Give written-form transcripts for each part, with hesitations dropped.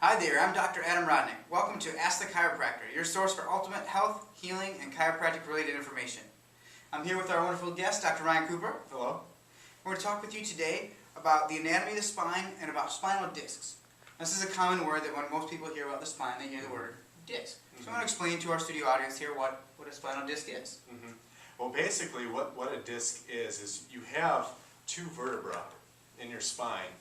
Hi there, I'm Dr. Adam Rodnick. Welcome to Ask the Chiropractor, your source for ultimate health, healing, and chiropractic related information. I'm here with our wonderful guest, Dr. Ryan Cooper. Hello. We're going to talk with you today about the anatomy of the spine and about spinal discs. This is a common word that when most people hear about the spine, they hear the word disc. So I'm going to explain to our studio audience here what a spinal disc is. Well, basically what a disc is you have two vertebrae in your spine,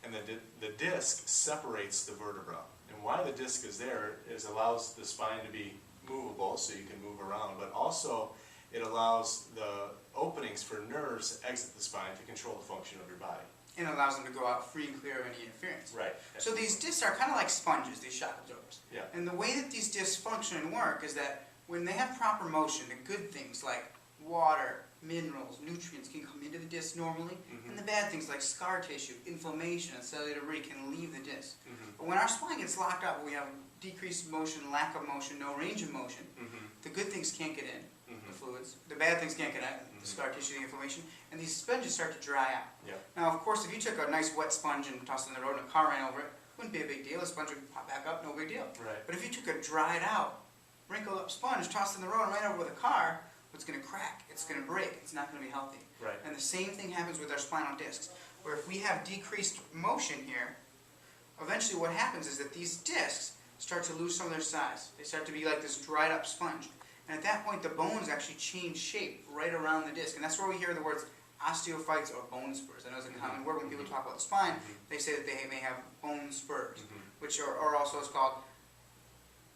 and the disc separates the vertebra. And why the disc is there is allows the spine to be movable so you can move around, but also it allows the openings for nerves to exit the spine to control the function of your body. And it allows them to go out free and clear of any interference. Right. So these discs are kind of like sponges, these shock absorbers. Yeah. And the way that these discs function and work is that when they have proper motion, the good things like water, minerals, nutrients can come into the disc normally, and the bad things like scar tissue, inflammation, and cellular debris can leave the disc. But when our spine gets locked up, we have decreased motion, lack of motion, no range of motion, the good things can't get in, the fluids, the bad things can't get in, the scar tissue, the inflammation, and these sponges start to dry out. Yeah. Now, of course, if you took a nice wet sponge and tossed it on the road and a car ran over it, wouldn't be a big deal. The sponge would pop back up, no big deal. Right. But if you took a dried out, wrinkled up sponge, tossed it in the road and ran over with a car, it's going to crack, it's going to break, it's not going to be healthy. Right. And the same thing happens with our spinal discs, where if we have decreased motion here, eventually what happens is that these discs start to lose some of their size. They start to be like this dried up sponge. And at that point, the bones actually change shape right around the disc. And that's where we hear the words osteophytes or bone spurs. I know it's a common word when people talk about the spine. They say that they may have bone spurs, which are also is called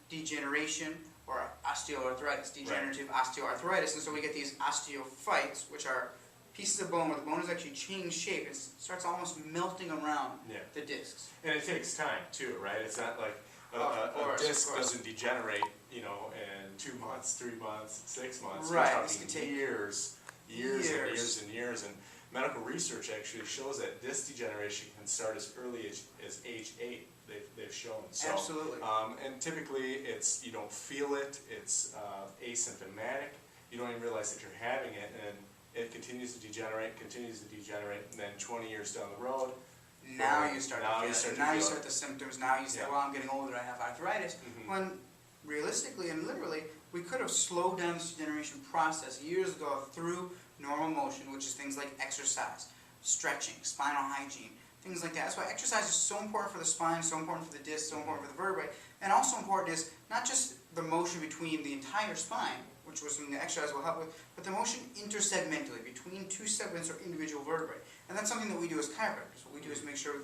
degeneration or osteoarthritis, degenerative osteoarthritis. And so we get these osteophytes, which are pieces of bone where the bone has actually changed shape. It starts almost melting around the discs. And it takes time too, right? It's not like a disc doesn't degenerate, in 2 months, 3 months, 6 months. Right. You're talking years and years. And medical research actually shows that disc degeneration can start as early as age 8. They've shown. So, absolutely. And typically, you don't feel it. It's asymptomatic. You don't even realize that you're having it, and it continues to degenerate, and then 20 years down the road, now you start the symptoms. Now you say, Yeah. well, I'm getting older, I have arthritis. When realistically and literally, we could have slowed down this degeneration process years ago through normal motion, which is things like exercise, stretching, spinal hygiene, things like that. That's why exercise is so important for the spine, so important for the disc, so important for the vertebrae, and also important is not just the motion between the entire spine, which was something that exercise will help with, but the motion intersegmentally between two segments or individual vertebrae. And that's something that we do as chiropractors. What we do is make sure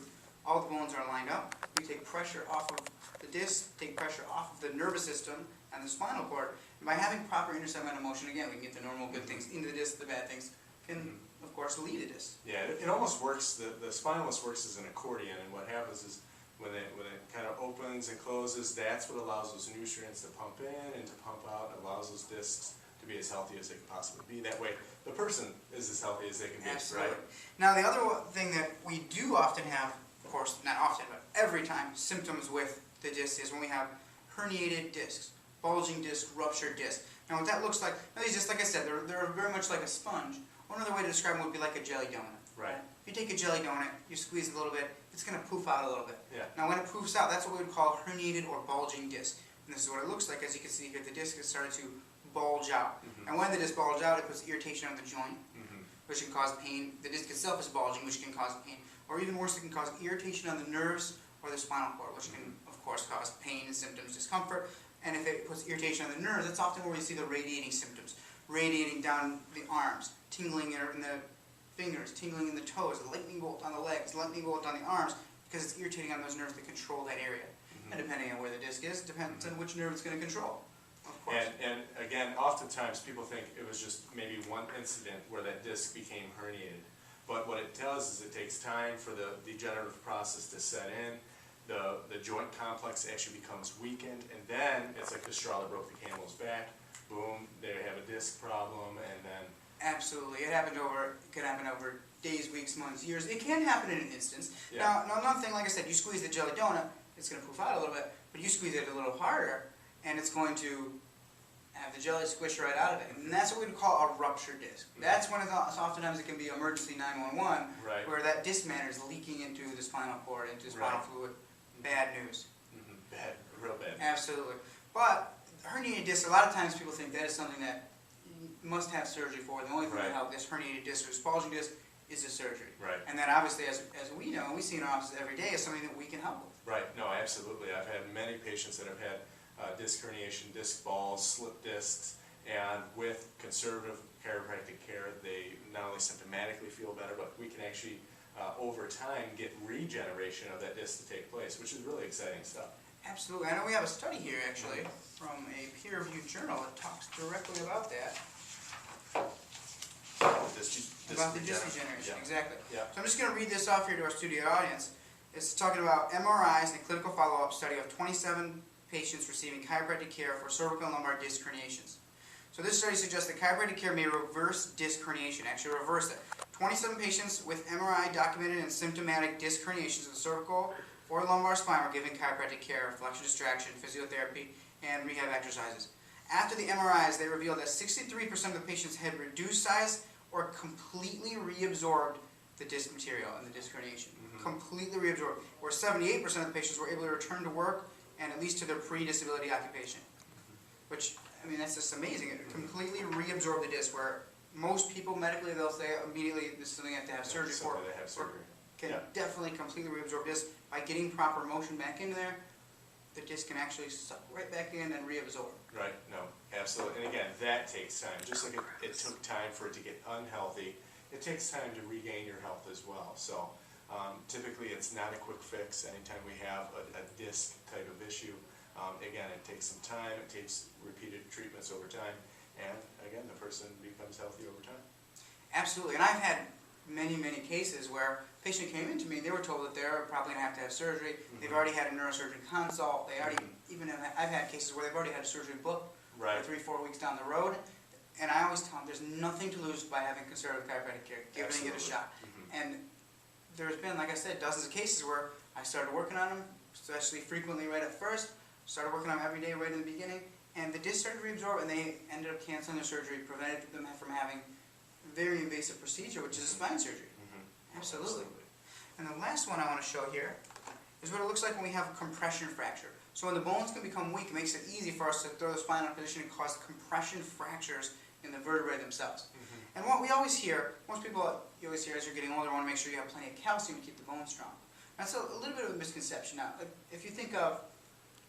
all the bones are lined up. We take pressure off of the disc, take pressure off of the nervous system and the spinal cord. And by having proper intersegmental motion, again, we can get the normal good things into the disc, the bad things can, of course, leave the disc. Yeah, it almost works, the spine almost works as an accordion, and what happens is when it kind of opens and closes, that's what allows those nutrients to pump in and to pump out. It allows those discs to be as healthy as they can possibly be. That way, the person is as healthy as they can be. Absolutely. Right? Now, the other thing that we do often have, of course, not often, but every time, symptoms with the disc is when we have herniated discs, bulging disc, ruptured disc. Now, what that looks like, now these discs, like I said, they're very much like a sponge. One other way to describe them would be like a jelly donut. Right. If you take a jelly donut, you squeeze it a little bit, it's going to poof out a little bit. Yeah. Now, when it poofs out, that's what we would call herniated or bulging disc. And this is what it looks like. As you can see here, the disc has started to bulge out. And when the disc bulges out, it puts irritation on the joint, which can cause pain. The disc itself is bulging, which can cause pain. Or even worse, it can cause irritation on the nerves or the spinal cord, which can, of course, cause pain, symptoms, discomfort. And if it puts irritation on the nerves, that's often where we see the radiating symptoms. Radiating down the arms, tingling in the fingers, tingling in the toes, lightning bolt on the legs, lightning bolt on the arms, because it's irritating on those nerves that control that area. And depending on where the disc is, depends on which nerve it's going to control. Of course. And again, oftentimes people think it was just maybe one incident where that disc became herniated. But what it does is it takes time for the degenerative process to set in. The joint complex actually becomes weakened, and then it's like the straw that broke the camel's back. Boom, they have a disc problem, and then... Absolutely. It could happen over days, weeks, months, years. It can happen in an instance. Yeah. Now, another thing, like I said, you squeeze the jelly donut, it's going to poof out a little bit, but you squeeze it a little harder, and it's going to have the jelly squish right out of it. And that's what we would call a ruptured disc. That's when oftentimes it can be emergency 911, Right. where that disc matter is leaking into the spinal cord, into spinal fluid. Bad news. But herniated disc, a lot of times people think that is something that you must have surgery for. The only thing Right. that helps this herniated disc or this bulging disc is a surgery. Right. And that obviously, as we know, we see in our offices every day, is something that we can help with. Right, no, absolutely. I've had many patients that have had disc herniation, disc balls, slip discs, and with conservative chiropractic care, they not only symptomatically feel better, but we can actually, over time, get regeneration of that disc to take place, which is really exciting stuff. Absolutely. I know we have a study here, actually, from a peer-reviewed journal that talks directly about that. About the disc degeneration, Yeah. exactly. Yeah. So I'm just going to read this off here to our studio audience. It's talking about MRIs and a clinical follow-up study of 27 patients receiving chiropractic care for cervical and lumbar disc herniations. So this study suggests that chiropractic care may reverse disc herniation, actually reverse it. 27 patients with MRI documented and symptomatic disc herniations of the cervical or lumbar spine were given chiropractic care, flexion distraction, physiotherapy, and rehab exercises. After the MRIs, they revealed that 63% of the patients had reduced size or completely reabsorbed the disc material and the disc herniation. Completely reabsorbed. Where 78% of the patients were able to return to work and at least to their pre-disability occupation. Which, I mean, that's just amazing. It completely reabsorbed the disc, where most people medically, they'll say immediately this is something you have to have surgery for. Something they have surgery. Can definitely completely reabsorb disc. By getting proper motion back into there, the disc can actually suck right back in and reabsorb. Right, no, absolutely. And again, that takes time. Just like it took time for it to get unhealthy, it takes time to regain your health as well. So typically it's not a quick fix. Anytime we have a disc type of issue, again, it takes some time, it takes repeated treatments over time, and again, the person becomes healthy over time. Absolutely, and I've had many, many cases where a patient came in to me, they were told that they're probably going to have surgery. They've already had a neurosurgeon consult. They already, I've had cases where they've already had a surgery booked for 3-4 weeks down the road. And I always tell them there's nothing to lose by having conservative chiropractic care, giving it a shot. And there's been, like I said, dozens of cases where I started working on them, especially frequently right at first, started working on them every day right in the beginning, and the disc started to reabsorb, and they ended up canceling their surgery, prevented them from having a very invasive procedure, which is a spine surgery. Absolutely. And the last one I want to show here is what it looks like when we have a compression fracture. So when the bones can become weak, it makes it easy for us to throw the spine out of position and cause compression fractures in the vertebrae themselves. And what we always hear, most people, you always hear as you're getting older, want to make sure you have plenty of calcium to keep the bones strong. That's a little bit of a misconception. Now, if you think of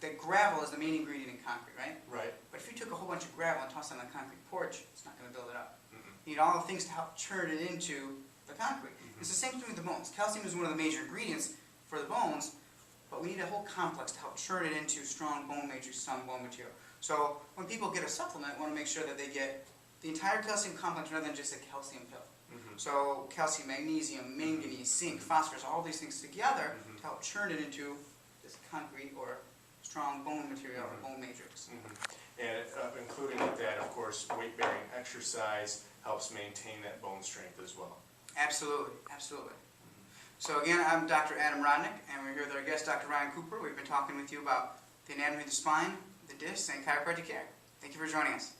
that gravel is the main ingredient in concrete, right? Right. But if you took a whole bunch of gravel and tossed it on a concrete porch, it's not going to build it up. You need all the things to help churn it into the concrete. It's the same thing with the bones. Calcium is one of the major ingredients for the bones, but we need a whole complex to help churn it into strong bone matrix, strong bone material. So when people get a supplement, we want to make sure that they get the entire calcium complex rather than just a calcium pill. So calcium, magnesium, manganese, zinc, phosphorus, all these things together to help churn it into this concrete or strong bone material or bone matrix. And including with that, of course, weight-bearing exercise helps maintain that bone strength as well. Absolutely, absolutely. So again, I'm Dr. Adam Rodnick, and we're here with our guest, Dr. Ryan Cooper. We've been talking with you about the anatomy of the spine, the discs, and chiropractic care. Thank you for joining us.